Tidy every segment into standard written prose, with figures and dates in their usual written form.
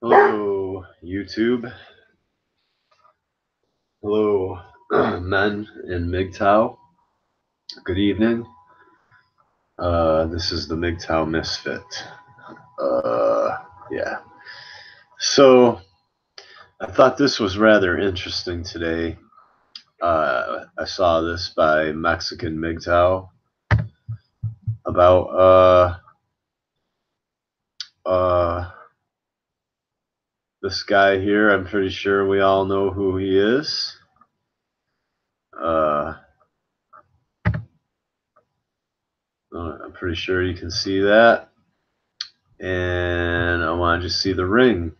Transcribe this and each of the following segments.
Hello, YouTube. Hello, men in Mgtow. Good evening. This is the Mgtow Misfit. Yeah. So I thought this was rather interesting today. I saw this by Mexican Mgtow about uh, this guy here. I'm pretty sure we all know who he is. Uh, I'm pretty sure you can see that. And I want to just see the ring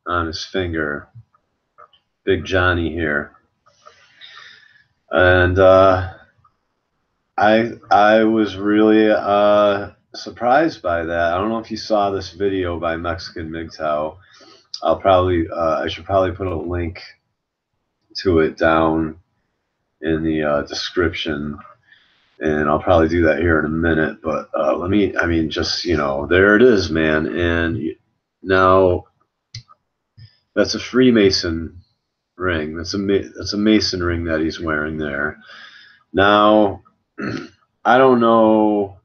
on his finger. Big Johnny here. And I was really surprised by that. I don't know if you saw this video by Mexican Mgtow. I should probably put a link to it down in the description, and I'll probably do that here in a minute. But just there it is, man. And now that's a Freemason ring. That's a Mason ring that he's wearing there. Now, I don't know.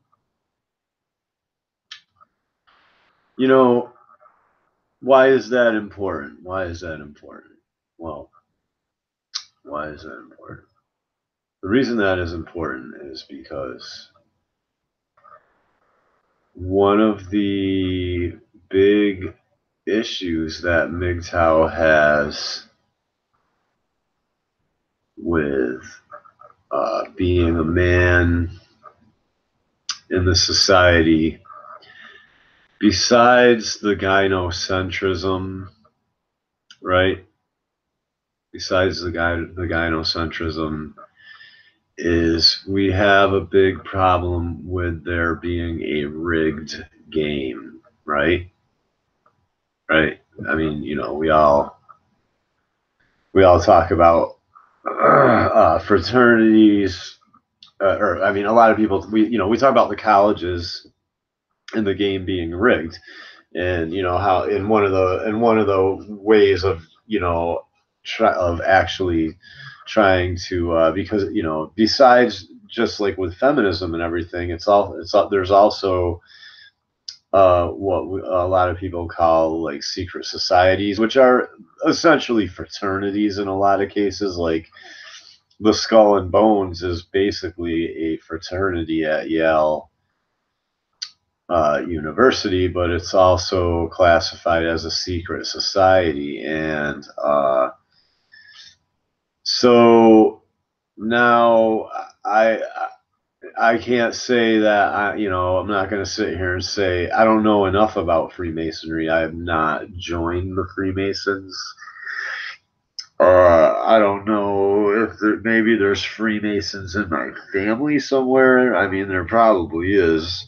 You know, why is that important? Why is that important? Well, why is that important? The reason that is important is because one of the big issues that Mgtow has with being a man in the society, besides the gynocentrism, right? Besides the gynocentrism, is we have a big problem with there being a rigged game, right? Right. I mean, we all talk about fraternities, or I mean, a lot of people we talk about the colleges and the game being rigged, and how in one of the ways of of actually trying to because besides just like with feminism and everything, there's also what a lot of people call like secret societies, which are essentially fraternities in a lot of cases. Like the Skull and Bones is basically a fraternity at Yale University, but it's also classified as a secret society. And so now I I can't say that I'm not going to sit here and say I don't know enough about Freemasonry. I have not joined the Freemasons. I don't know if maybe there's Freemasons in my family somewhere. I mean, there probably is.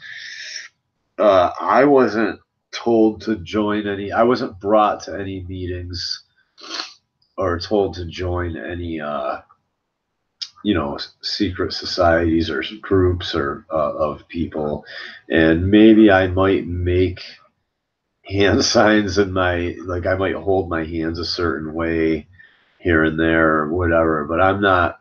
I wasn't told to join any. I wasn't brought to any meetings or told to join any secret societies or groups or of people, and maybe I might make hand signs in my like I might hold my hands a certain way here and there or whatever, but I'm not.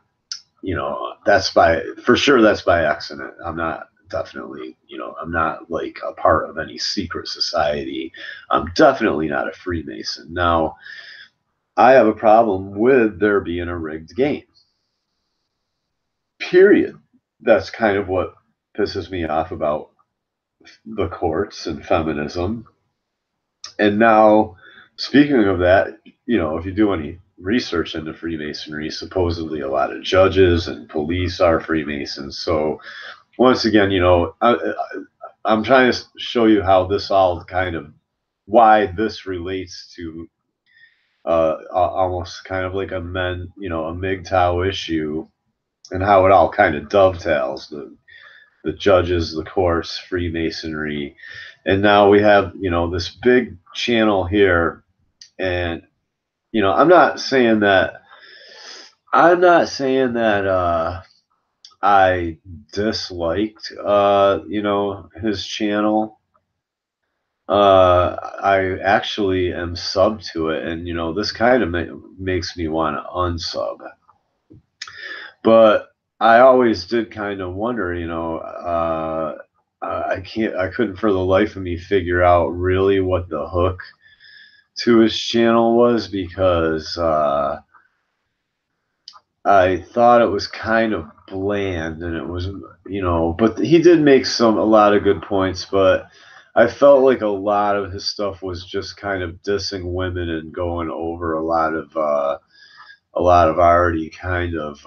That's by for sure. That's by accident. I'm not definitely. I'm not like a part of any secret society. I'm definitely not a Freemason. Now, I have a problem with there being a rigged game. Period. That's kind of what pisses me off about the courts and feminism. And now, speaking of that, if you do any research into Freemasonry, supposedly a lot of judges and police are Freemasons. So, once again, I'm trying to show you how this all kind of why this relates to almost kind of like a MGTOW issue, and how it all kind of dovetails the judges, the courts, Freemasonry, and now we have this big channel here, and I'm not saying that I disliked his channel. I actually am sub to it, and this kind of makes me want to unsub. But I always did kind of wonder, I couldn't for the life of me figure out really what the hook to his channel was, because I thought it was kind of bland, and it was, but he did make a lot of good points, but I felt like a lot of his stuff was just kind of dissing women and going over a lot of already kind of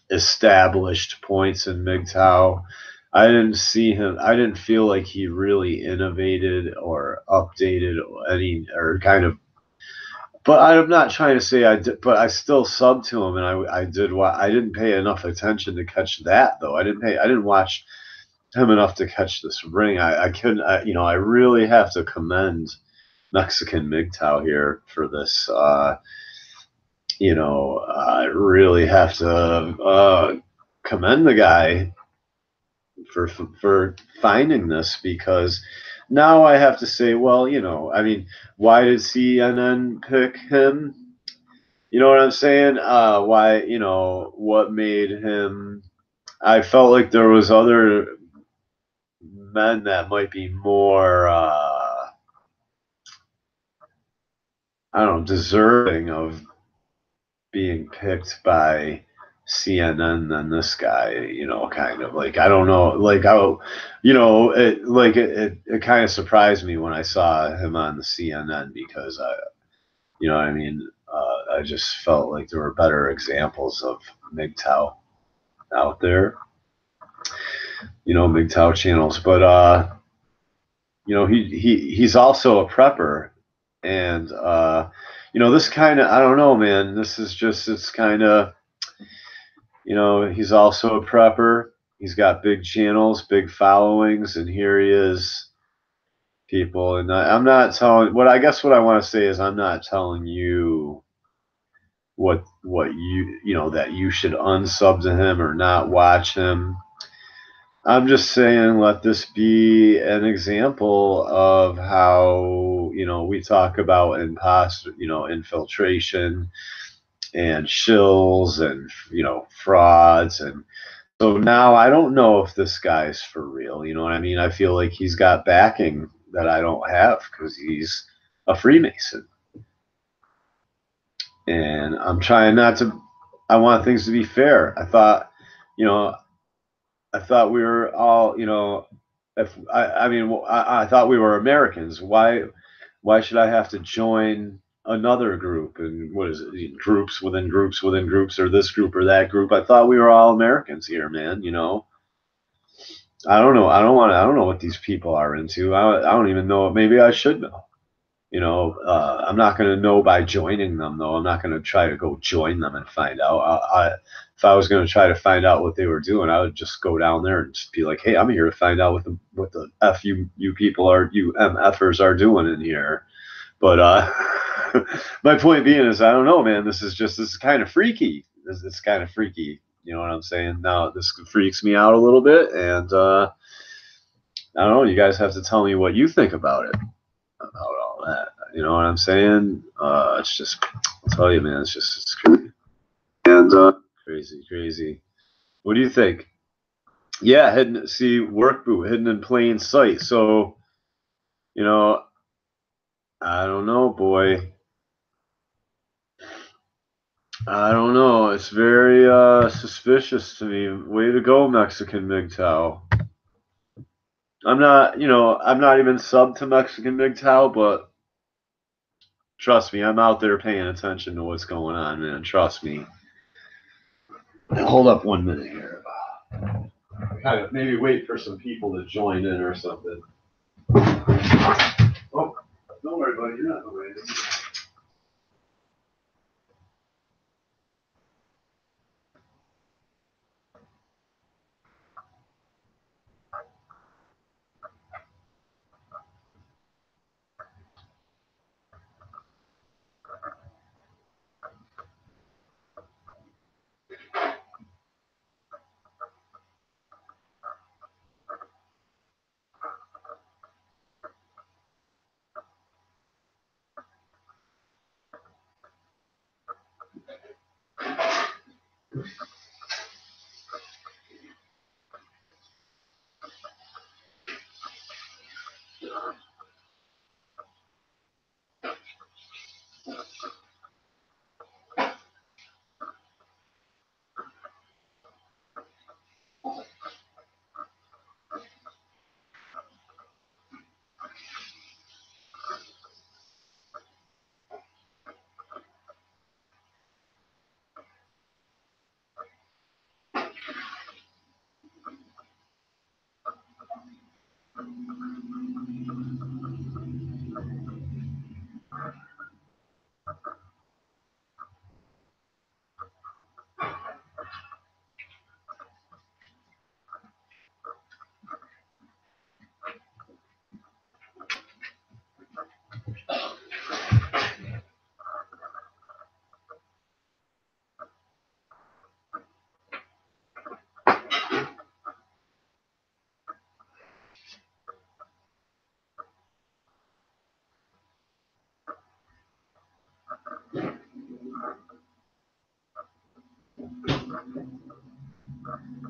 established points in Mgtow. I didn't feel like he really innovated or updated any, or kind of, but I'm not trying to say I did, but I still subbed to him, and I did what I didn't pay enough attention to catch that, though. I didn't watch him enough to catch this ring. I couldn't, I really have to commend Mexican Mgtow here for this. I really have to commend the guy for finding this, because now I have to say, well, I mean, why did CNN pick him? You know what I'm saying? Why? What made him? I felt like there was other men that might be more, I don't know, deserving of being picked by CNN than this guy. Kind of like, I don't know, like how, it kind of surprised me when I saw him on the CNN, because what I mean, I just felt like there were better examples of Mgtow out there, Mgtow channels, but he's also a prepper, and this kind of, I don't know, man, this is just, it's kind of, he's also a prepper. He's got big channels, big followings, and here he is, people. And I'm not telling, I guess what I want to say is, I'm not telling you what that you should unsub to him or not watch him. I'm just saying, let this be an example of how, we talk about imposter, infiltration and shills and, frauds. And so now I don't know if this guy's for real. You know what I mean? I feel like he's got backing that I don't have, because he's a Freemason. And I'm trying not to, I want things to be fair. I thought, we were all, if I mean, I thought we were Americans. Why should I have to join another group? And what is it? Groups within groups within groups, or this group or that group? I thought we were all Americans here, man. I don't know. I don't know what these people are into. I don't even know. Maybe I should know. I'm not going to know by joining them, though. I'm not going to try to go join them and find out. If I was going to try to find out what they were doing, I would just go down there and just be like, "Hey, I'm here to find out what the f you people are, you mfers are doing in here." But my point being is, I don't know, man. This is kind of freaky. This kind of freaky. You know what I'm saying? Now this freaks me out a little bit, and I don't know. You guys have to tell me what you think about it, about all that. You know what I'm saying? It's just, I'll tell you, man. It's crazy. And crazy. What do you think? Yeah, work boot hidden in plain sight. So, I don't know, boy. I don't know. It's very suspicious to me. Way to go, Mexican Mgtow. I'm not even sub to Mexican Mgtow, but trust me, I'm out there paying attention to what's going on, man. Trust me. Hold up 1 minute here. Kind of maybe wait for some people to join in or something. Oh, don't worry, buddy. You're not in the way.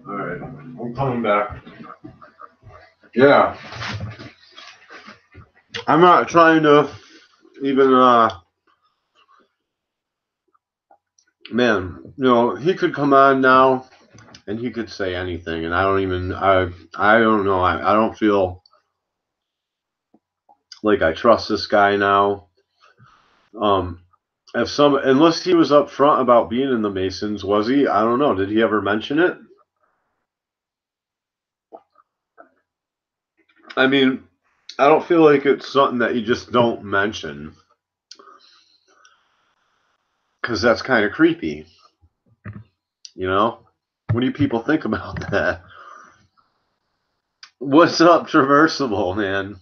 All right, I'm coming back. Yeah, I'm not trying to even, man, he could come on now and he could say anything, and I don't know, I don't feel like I trust this guy now. Unless he was up front about being in the Masons, was he? I don't know. Did he ever mention it? I mean, I don't feel like it's something that you just don't mention, because that's kind of creepy. What do you people think about that? What's up, Traversable, man?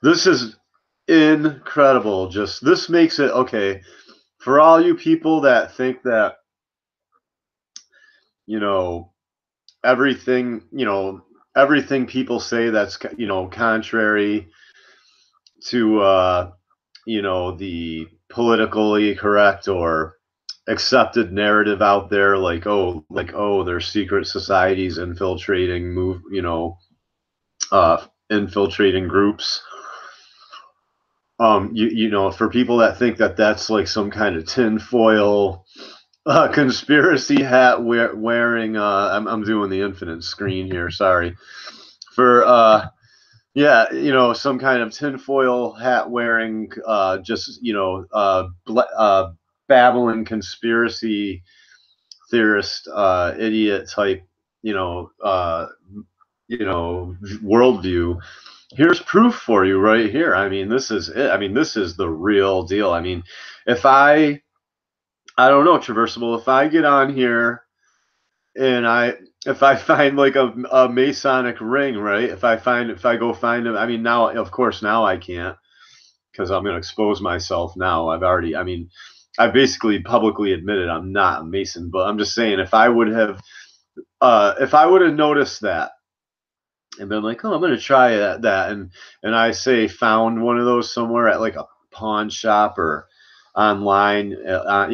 This is incredible. This makes it okay for all you people that think that everything everything people say that's contrary to the politically correct or accepted narrative out there, like there's secret societies infiltrating infiltrating groups. For people that think that that's like some kind of tinfoil conspiracy hat wearing, I'm doing the infinite screen here, sorry, for some kind of tinfoil hat wearing, babbling conspiracy theorist, idiot type, worldview. Here's proof for you right here. I mean, this is it. I mean, this is the real deal. I mean, if I don't know, Traversable, if I get on here and if I find like a Masonic ring, right? If I go find them, I mean, now, of course, now I can't, because I'm going to expose myself now. I basically publicly admitted I'm not a Mason, but I'm just saying, if I would have noticed that and been like, oh, I'm going to try that, and I say found one of those somewhere at like a pawn shop or online, you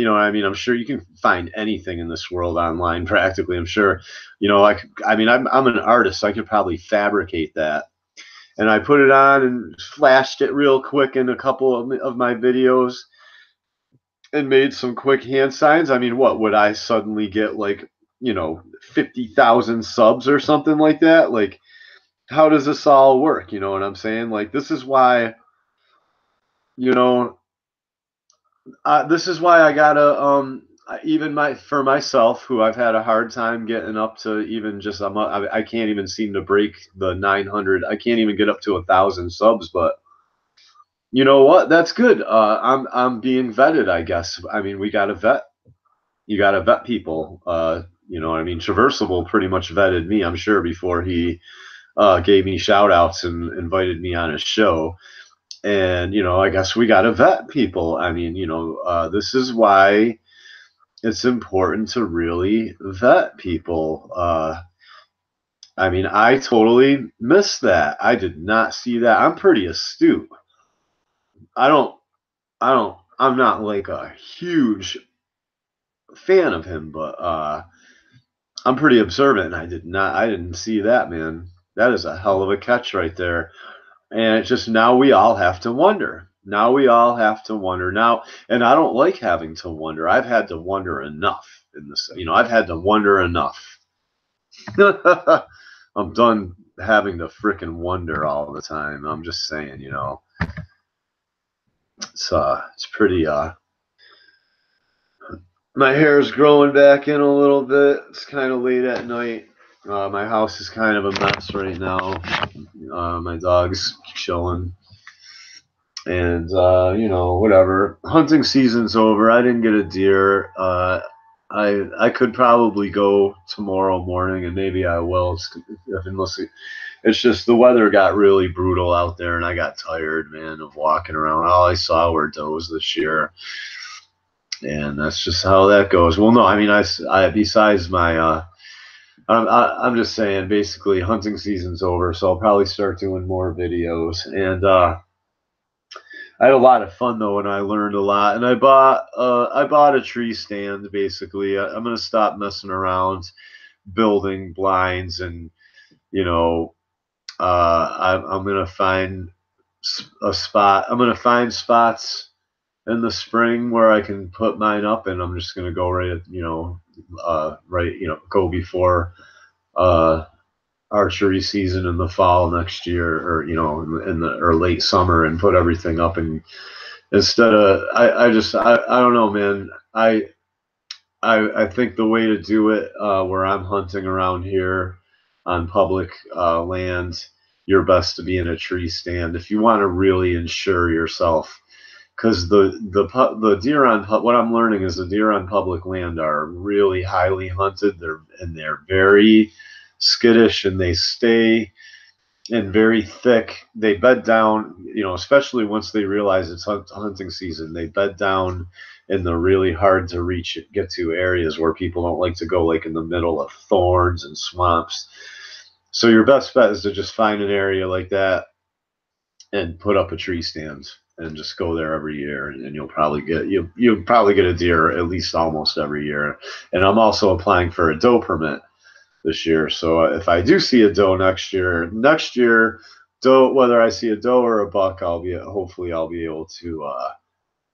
know what I mean? I'm sure you can find anything in this world online practically. I'm sure, I'm an artist, so I could probably fabricate that. And I put it on and flashed it real quick in a couple of my videos and made some quick hand signs. I mean, what would I suddenly get, like, 50,000 subs or something like that? Like, how does this all work? You know what I'm saying? Like, this is why, I gotta, even for myself, who I've had a hard time getting up to, even just, I can't even seem to break the 900. I can't even get up to 1,000 subs, but you know what? That's good. I'm being vetted, I guess. I mean, we gotta vet. You gotta vet people. You know what I mean? Traversable pretty much vetted me, I'm sure, before he gave me shout outs and invited me on his show. And, I guess we got to vet people. I mean, this is why it's important to really vet people. I mean, I totally missed that. I did not see that. I'm pretty astute. I'm not like a huge fan of him, but I'm pretty observant, and I didn't see that, man. That is a hell of a catch right there. And it's just now we all have to wonder. Now we all have to wonder now, and I don't like having to wonder. I've had to wonder enough in this. I've had to wonder enough. I'm done having to frickin' wonder all the time. I'm just saying, it's pretty. My hair's growing back in a little bit. It's kind of late at night. My house is kind of a mess right now. My dog's chilling. And, whatever. Hunting season's over. I didn't get a deer. I could probably go tomorrow morning, and maybe I will. Unless it's just the weather got really brutal out there, and I got tired, man, of walking around. All I saw were does this year. And that's just how that goes. Well, no, I mean, I besides my, I'm just saying, basically, hunting season's over, so I'll probably start doing more videos. And I had a lot of fun though, and I learned a lot. And I bought a tree stand. Basically, I'm gonna stop messing around building blinds, and I'm gonna find a spot. I'm gonna find spots in the spring where I can put mine up, and I'm just gonna go go before archery season in the fall next year, or in the or late summer, and put everything up. And instead of I don't know, man. I think the way to do it, where I'm hunting around here on public land, you're best to be in a tree stand if you want to really ensure yourself. Because the deer on what I'm learning is the deer on public land are really highly hunted. They're very skittish, and they stay and very thick. They bed down, especially once they realize it's hunting season. They bed down in the really hard to get to areas where people don't like to go, like in the middle of thorns and swamps. So your best bet is to just find an area like that and put up a tree stand and just go there every year, and you'll probably get a deer at least almost every year. And I'm also applying for a doe permit this year, so if I do see a doe next year, doe, whether I see a doe or a buck, hopefully I'll be able to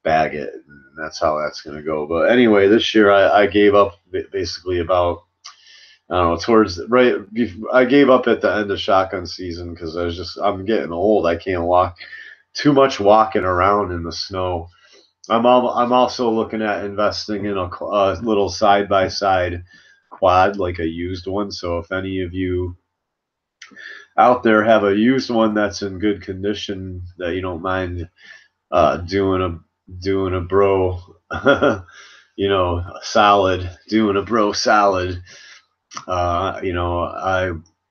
bag it, and that's how that's going to go. But anyway, this year I gave up basically about, I don't know, I gave up at the end of shotgun season because I'm getting old. I can't walk too much walking around in the snow. I'm also looking at investing in a little side by side quad, like a used one. So if any of you out there have a used one that's in good condition that you don't mind doing a bro, solid, doing a bro solid.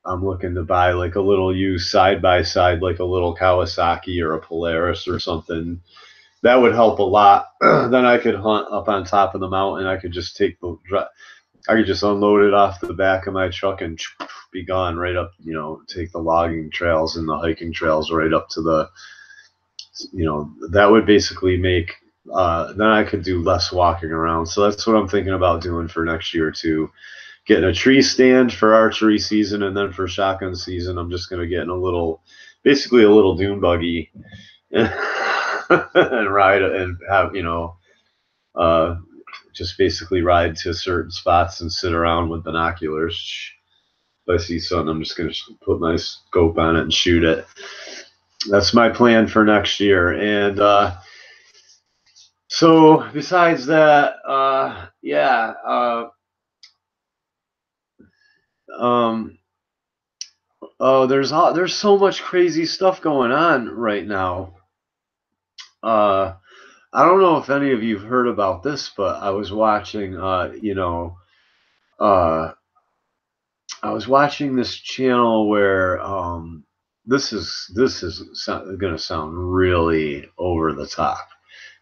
I'm looking to buy like a little used side by side, like a little Kawasaki or a Polaris or something. That would help a lot. Then I could hunt up on top of the mountain. I could just unload it off the back of my truck and be gone right up. Take the logging trails and the hiking trails right up to the. That would basically make. Then I could do less walking around. So that's what I'm thinking about doing for next year too. Getting a tree stand for archery season, and then for shotgun season, I'm just going to get in basically a little dune buggy, and ride and have, just basically ride to certain spots and sit around with binoculars. If I see something, I'm just going to put my scope on it and shoot it. That's my plan for next year. And so besides that, there's so much crazy stuff going on right now. I don't know if any of you've heard about this, but I was watching, I was watching this channel where this is going to sound really over the top,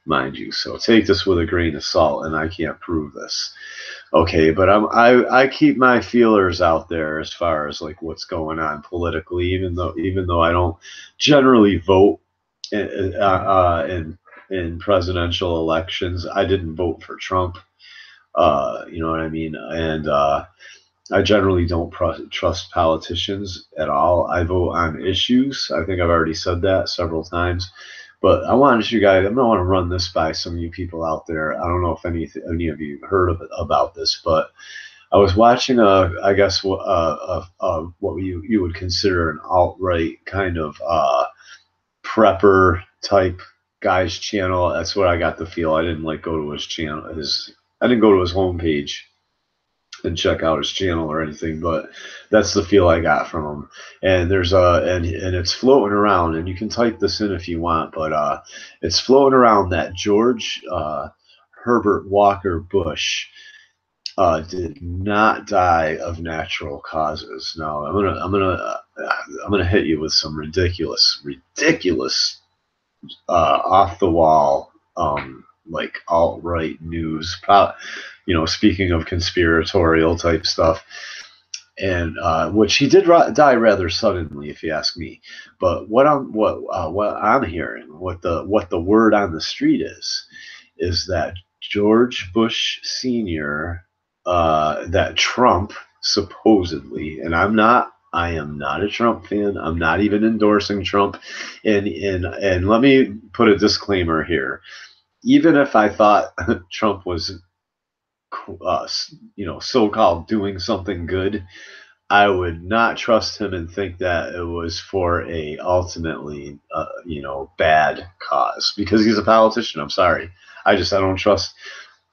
mind you. So take this with a grain of salt, and I can't prove this. Okay, but I keep my feelers out there as far as like what's going on politically, even though I don't generally vote in presidential elections. I didn't vote for Trump. You know what I mean? And I generally don't trust politicians at all. I vote on issues. I think I've already said that several times. But I wanted you guys, I want to run this by some of you people out there. I don't know if any of you heard about this, but I was watching I guess what you would consider an alt-right kind of prepper type guy's channel. That's what I got the feel. I didn't like go to his channel. I didn't go to his homepage and check out his channel or anything, but that's the feel I got from him. And there's and it's floating around, and you can type this in if you want, but it's floating around that George Herbert Walker Bush did not die of natural causes. Now I'm gonna hit you with some ridiculous off the wall like alt-right news. Speaking of conspiratorial type stuff, and which he did die rather suddenly, if you ask me. But what I'm hearing, what the word on the street is that George Bush Sr., that Trump supposedly, and I am not a Trump fan. I'm not even endorsing Trump. And let me put a disclaimer here. Even if I thought Trump was, so-called doing something good, I would not trust him and think that it was for a ultimately, bad cause, because he's a politician. I'm sorry. I don't trust.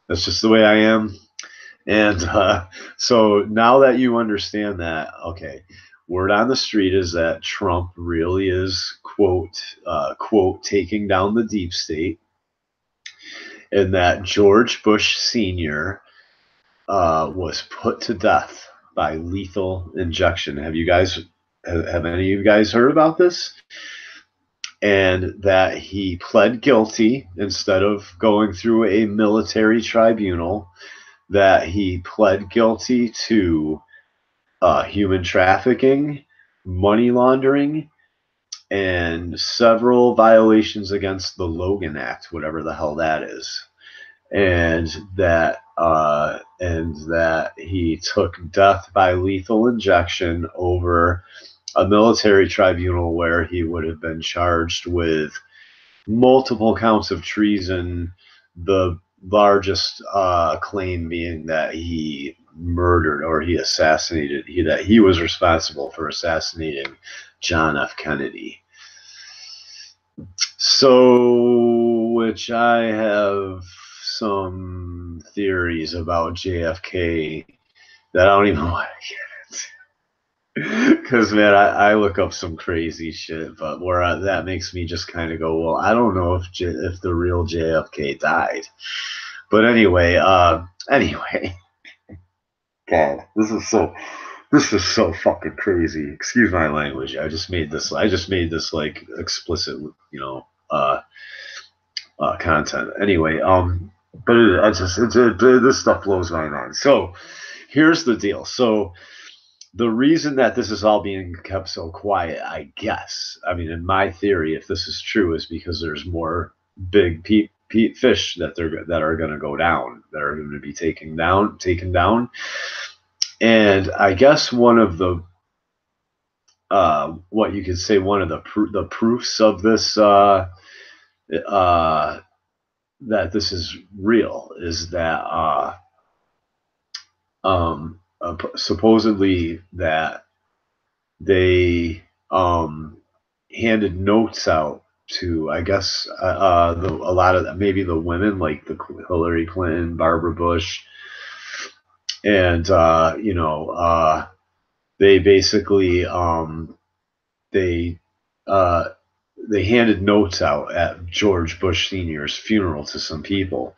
That's just the way I am. And so now that you understand that, okay, word on the street is that Trump really is, quote, taking down the deep state, and that George Bush Sr. Was put to death by lethal injection. Have any of you guys heard about this? And that he pled guilty instead of going through a military tribunal, that he pled guilty to human trafficking, money laundering, and several violations against the Logan Act, whatever the hell that is. And that he took death by lethal injection over a military tribunal, where he would have been charged with multiple counts of treason, the largest claim being that he murdered, or he assassinated, that he was responsible for assassinating John F. Kennedy. So, which I have some theories about JFK that I don't even want to get into. Because, man, I look up some crazy shit, but that makes me just kind of go, well, I don't know if the real JFK died. But anyway, God, this is so fucking crazy. Excuse my language. I just made this like explicit, content. Anyway, but this stuff blows my mind. So here's the deal. So the reason that this is all being kept so quiet, I guess, I mean, in my theory, if this is true, is because there's more big fish that are going to go down, that are going to be taken down. And I guess one of the what you could say, one of the proofs of this that this is real is that supposedly that they handed notes out to, I guess, a lot of maybe the women, like the Hillary Clinton, Barbara Bush, and they basically they handed notes out at George Bush Sr.'s funeral to some people.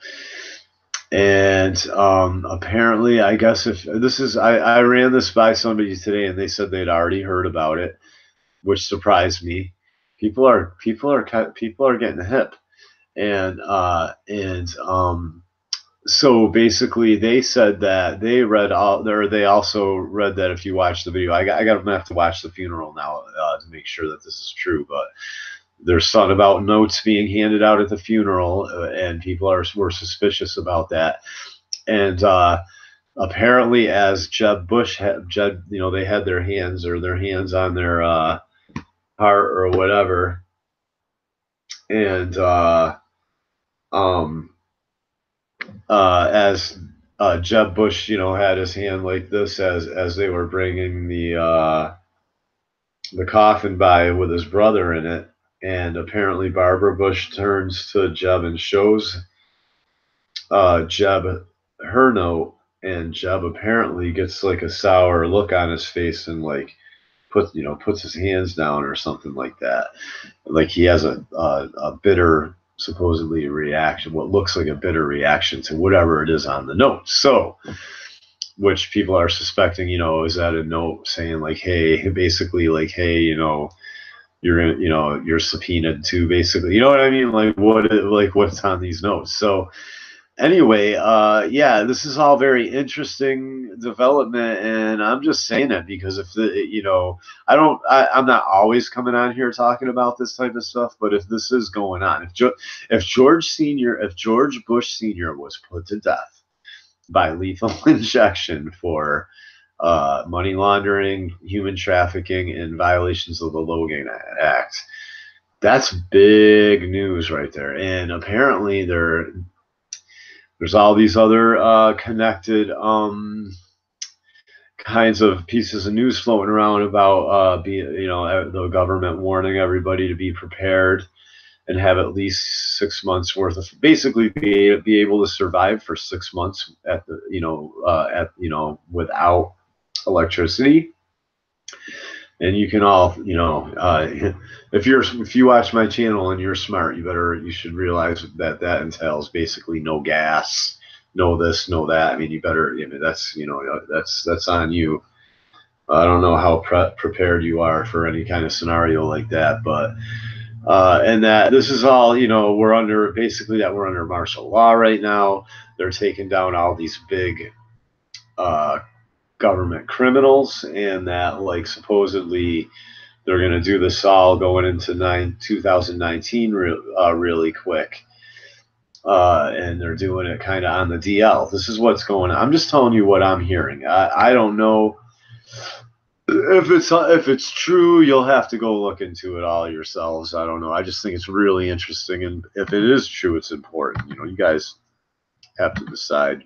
And apparently, I guess if this is, I ran this by somebody today, and they said they'd already heard about it, which surprised me. People are getting hip, and so basically, they said that they read they also read that if you watch the video, I'm gonna have to watch the funeral now to make sure that this is true, but there's something about notes being handed out at the funeral, and people were suspicious about that. And apparently, as Jeb Bush had, they had their hands on their heart or whatever, and um, as Jeb Bush, had his hand like this as they were bringing the coffin by with his brother in it, and apparently Barbara Bush turns to Jeb and shows Jeb her note, and Jeb apparently gets like a sour look on his face and like puts his hands down or something like that. Like he has a bitter supposedly reaction, what looks like a bitter reaction to whatever it is on the note. So, which people are suspecting, is that a note saying like, hey, basically like, hey, you're gonna, you're subpoenaed to basically, you know what I mean? Like what's on these notes. So anyway, yeah, this is all very interesting development, and I'm just saying it because I'm not always coming on here talking about this type of stuff, but if this is going on, if George Bush Sr. was put to death by lethal injection for money laundering, human trafficking, and violations of the Logan Act, that's big news right there. And apparently there's all these other connected kinds of pieces of news floating around about the government warning everybody to be prepared and have at least 6 months worth of basically be able to survive for 6 months without electricity. And you can all, if you watch my channel and you're smart, you should realize that entails basically no gas, no this, no that. I mean, that's on you. I don't know how prepared you are for any kind of scenario like that, but and that this is all, we're under martial law right now. They're taking down all these big government criminals, and that like supposedly they're going to do this all going into 2019 really quick. And they're doing it kind of on the DL. This is what's going on. I'm just telling you what I'm hearing. I don't know if it's true. You'll have to go look into it all yourselves. I don't know. I just think it's really interesting, and if it is true, it's important. You guys have to decide.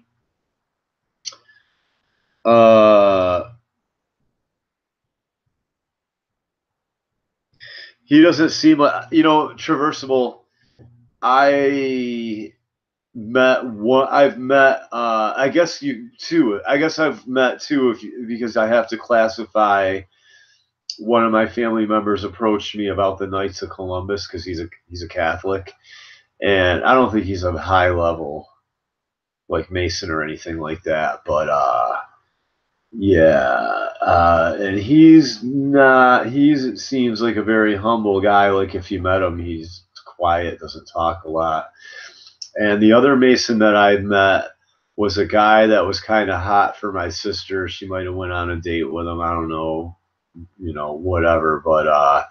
He doesn't seem like, Traversable. I've met I guess you too. I guess I've met two because I have to classify. One of my family members approached me about the Knights of Columbus because he's a Catholic, and I don't think he's a high level like Mason or anything like that, but yeah, and he's not. It seems like a very humble guy. Like if you met him, he's quiet, doesn't talk a lot. And the other Mason that I met was a guy that was kind of hot for my sister. She might have went on a date with him. I don't know, whatever. But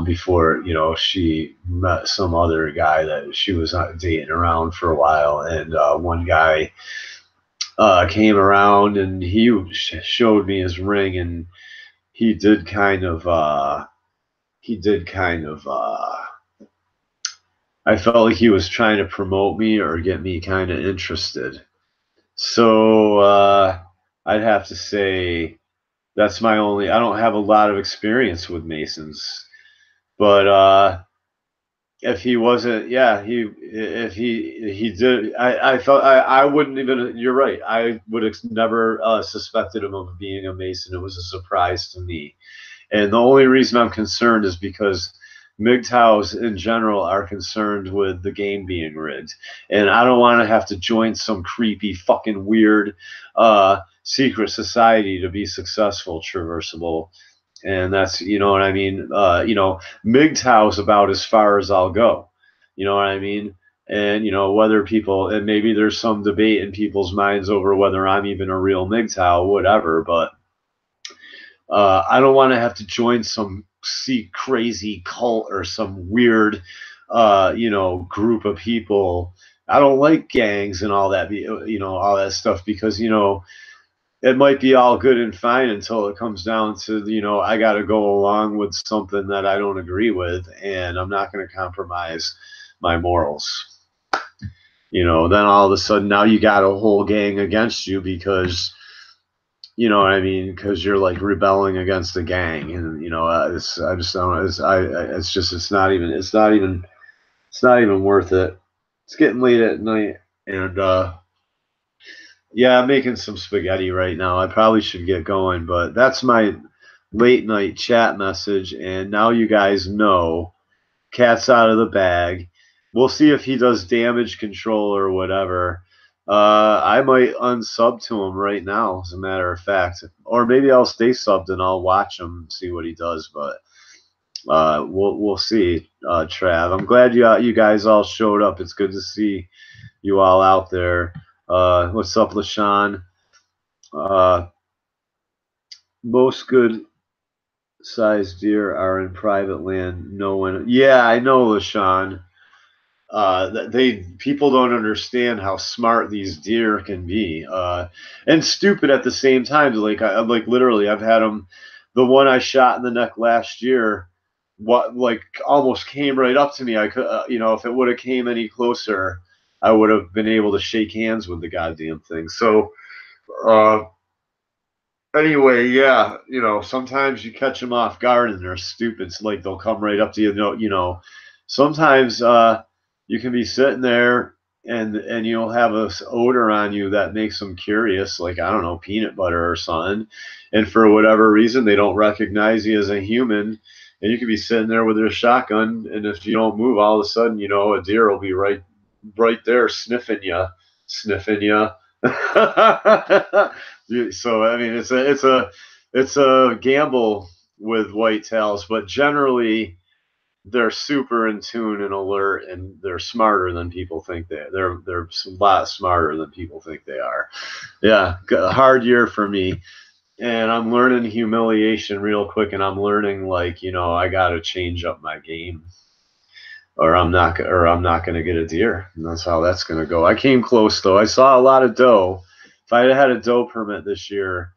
before, she met some other guy that she was dating around for a while. And one guy came around and he showed me his ring, and he did kind of I felt like he was trying to promote me or get me kind of interested. So I'd have to say that's my only. I don't have a lot of experience with Masons, but if he wasn't, yeah, if he did, I felt I wouldn't even. You're right. I would have never suspected him of being a Mason. It was a surprise to me, and the only reason I'm concerned is because Mgtows in general are concerned with the game being rigged, and I don't want to have to join some creepy fucking weird secret society to be successful. Traversable. And that's, what I mean. Mgtow's about as far as I'll go. You know what I mean? And whether people, and maybe there's some debate in people's minds over whether I'm even a real Mgtow, whatever. But I don't want to have to join some crazy cult or some weird, group of people I don't like gangs and all that, all that stuff because it might be all good and fine until it comes down to I got to go along with something that I don't agree with, and I'm not going to compromise my morals. Then all of a sudden now you got a whole gang against you because you know what I mean, because you're like rebelling against the gang, and I just don't. It's just it's not even worth it. It's getting late at night, and yeah, I'm making some spaghetti right now. I probably should get going, but that's my late night chat message, and now you guys know. Cat's out of the bag. We'll see if he does damage control or whatever. I might unsub to him right now, as a matter of fact, or maybe I'll stay subbed and I'll watch him, see what he does. But we'll see. Trav, I'm glad you guys all showed up. It's good to see you all out there. What's up, LaShawn? Uh, most good sized deer are in private land. No one. Yeah, I know, LaShawn. People don't understand how smart these deer can be, and stupid at the same time. Like literally, I've had them. The one I shot in the neck last year, what like almost came right up to me. I could, if it would have came any closer, I would have been able to shake hands with the goddamn thing. So, uh, anyway, yeah, sometimes you catch them off guard and they're stupid. It's like they'll come right up to you. Sometimes you can be sitting there and you'll have a odor on you that makes them curious, like I don't know, peanut butter or something. And for whatever reason, they don't recognize you as a human. And you could be sitting there with your shotgun, and if you don't move, all of a sudden, a deer will be right there sniffing you. So I mean, it's a gamble with whitetails, but generally they're super in tune and alert, and they're smarter than people think they're a lot smarter than people think they are. Yeah, a hard year for me, and I'm learning humiliation real quick, and I'm learning I got to change up my game, or I'm not going to get a deer, and that's how that's going to go. I came close though. I saw a lot of doe. If I had a doe permit this year,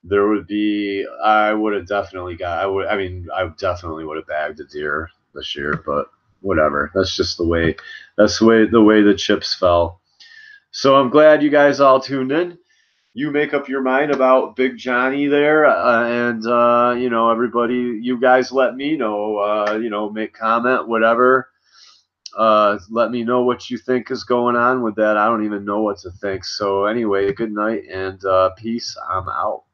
I would have definitely got. I definitely would have bagged a deer this year, but whatever. That's just the way. That's the way the chips fell. So I'm glad you guys all tuned in. You make up your mind about Big Johnny there, and everybody. You guys let me know. Make comment, whatever. Let me know what you think is going on with that. I don't even know what to think. So anyway, good night and peace. I'm out.